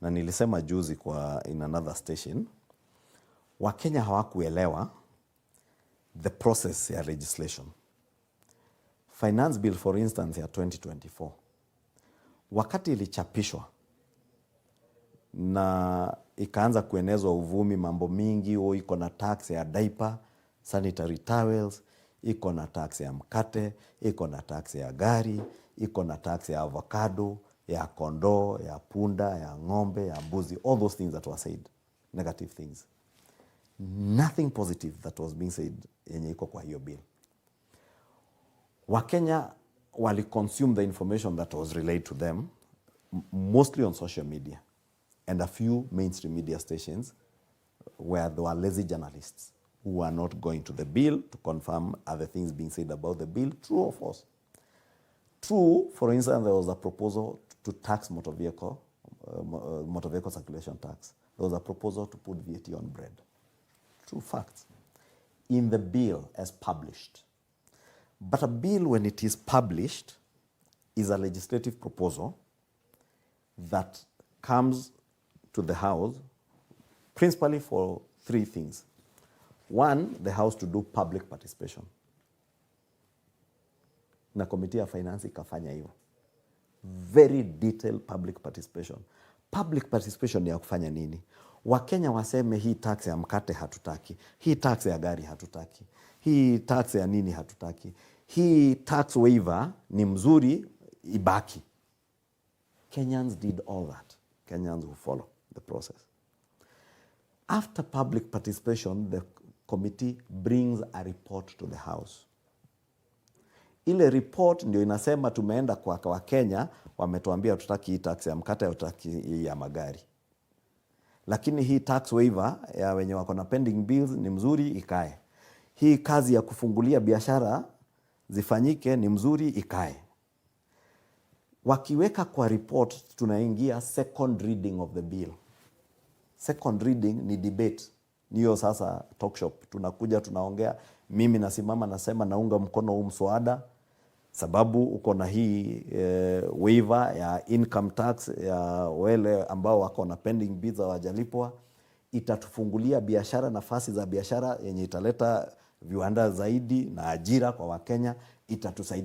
na nilisema juzi in another station, Wakenya hawakuelewa the process ya legislation. Finance bill for instance ya 2024, wakati ilichapishwa na ikaanza kuenezwa uvumi mambo mingi, iko na tax ya diaper, sanitary towels, iko na tax ya mkate, iko na tax ya gari, iko na tax ya avocado, ya kondoo, ya punda, ya ng'ombe, ya mbuzi, all those things that were said, negative things. Nothing positive that was being said yenye iko kwa hiyo bill. Wakenya wali consume the information that was relayed to them, mostly on social media and a few mainstream media stations where there were lazy journalists who were not going to the bill to confirm other things being said about the bill, true or false. True, for instance, there was a proposal to tax motor vehicle circulation tax. There was a proposal to put VAT on bread. True facts. In the bill as published. But a bill, when it is published, is a legislative proposal that comes to the House principally for three things. One, the House to do public participation. Na Committee ya Finance ikafanya hivyo. Very detailed public participation. Public participation ya kufanya nini? Wakenya waseme hii tax ya mkate hatutaki, hii tax ya gari hatutaki, hii tax ya nini hatutaki, hii tax waiver ni mzuri ibaki. Kenyans did all that. Kenyans who follow the process. After public participation, the committee brings a report to the House. Ile report ndio inasema tumeenda kwa Wakenya, wametuambia tutaki hii tax ya mkate, tutaki hii ya magari. Lakini hii tax waiver ya wenye wako na pending bills ni mzuri ikae. Hii kazi ya kufungulia biashara zifanyike ni mzuri ikae. Wakiweka kwa report, tunaingia second reading of the bill. Second reading ni debate. Niyo sasa talk shop. Tunakuja, tunaongea. Mimi nasimama nasema naunga mkono huu mswada sababu uko na hii waiver ya income tax ya wale ambao wako na pending bills hawajalipwa. Itatufungulia biashara, nafasi za biashara yenye italeta viwanda zaidi na ajira kwa Wakenya, itatusaidia.